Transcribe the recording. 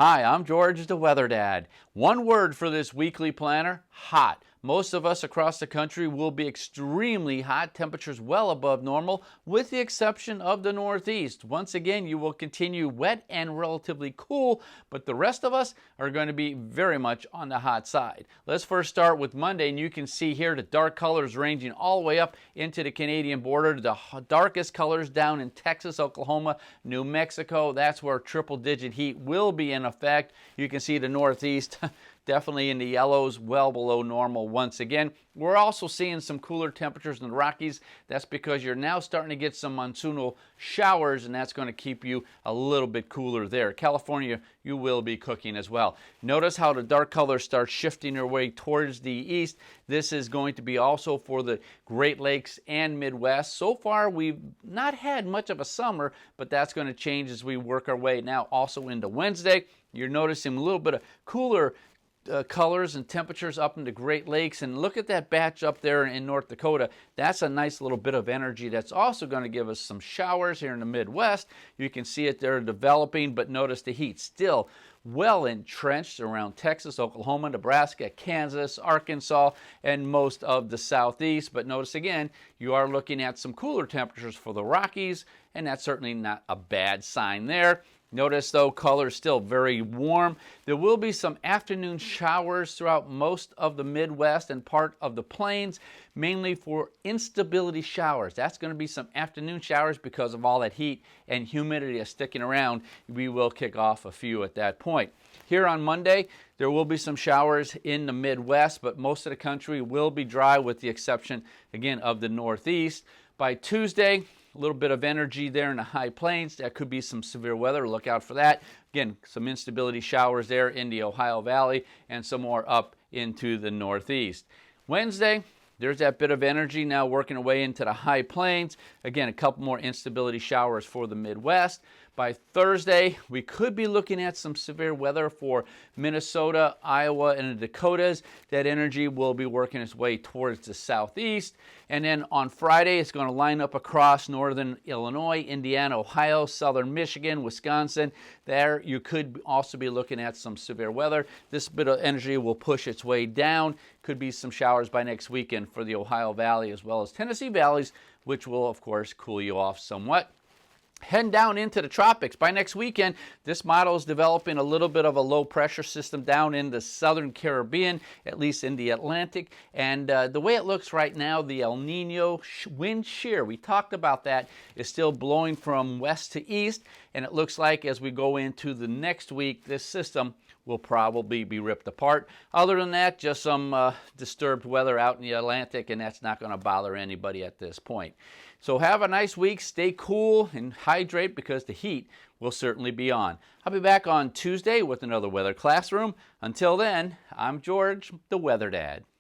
Hi, I'm George, the Weather Dad. One word for this weekly planner: hot. Most of us across the country will be extremely hot, temperatures well above normal, with the exception of the Northeast. Once again, you will continue wet and relatively cool, but the rest of us are going to be very much on the hot side. Let's first start with Monday, and you can see here the dark colors ranging all the way up into the Canadian border. The darkest colors down in Texas, Oklahoma, New Mexico. That's where triple-digit heat will be in effect. You can see the Northeast definitely in the yellows, well below normal once again. We're also seeing some cooler temperatures in the Rockies. That's because you're now starting to get some monsoonal showers, and that's going to keep you a little bit cooler there. California, you will be cooking as well. Notice how the dark colors start shifting their way towards the east. This is going to be also for the Great Lakes and Midwest. So far, we've not had much of a summer, but that's going to change as we work our way now also into Wednesday. You're noticing a little bit of cooler colors and temperatures up in the Great Lakes, and look at that batch up there in North Dakota. That's a nice little bit of energy that's also going to give us some showers here in the Midwest. You can see it there developing, but notice the heat still well entrenched around Texas, Oklahoma, Nebraska, Kansas, Arkansas, and most of the Southeast. But notice again, you are looking at some cooler temperatures for the Rockies, and that's certainly not a bad sign there. Notice, though, colors still very warm. There will be some afternoon showers throughout most of the Midwest and part of the plains, mainly for instability showers. That's going to be some afternoon showers because of all that heat and humidity is sticking around. We will kick off a few at that point. Here on Monday, there will be some showers in the Midwest, but most of the country will be dry with the exception, again, of the Northeast. By Tuesday, a little bit of energy there in the high plains. That could be some severe weather. Look out for that. Again, some instability showers there in the Ohio Valley and some more up into the Northeast. Wednesday, there's that bit of energy now working away into the high plains. Again, a couple more instability showers for the Midwest. By Thursday, we could be looking at some severe weather for Minnesota, Iowa, and the Dakotas. That energy will be working its way towards the southeast. And then on Friday, it's going to line up across northern Illinois, Indiana, Ohio, southern Michigan, Wisconsin. There you could also be looking at some severe weather. This bit of energy will push its way down. Could be some showers by next weekend for the Ohio Valley as well as Tennessee valleys, which will, of course, cool you off somewhat. Heading down into the tropics. By next weekend, this model is developing a little bit of a low pressure system down in the southern Caribbean, at least in the Atlantic. And the way it looks right now, the El Nino wind shear, we talked about that, is still blowing from west to east. And it looks like as we go into the next week, this system will probably be ripped apart. Other than that, just some disturbed weather out in the Atlantic, and that's not going to bother anybody at this point. So have a nice week, stay cool, and hydrate because the heat will certainly be on. I'll be back on Tuesday with another Weather Classroom. Until then, I'm George, the Weather Dad.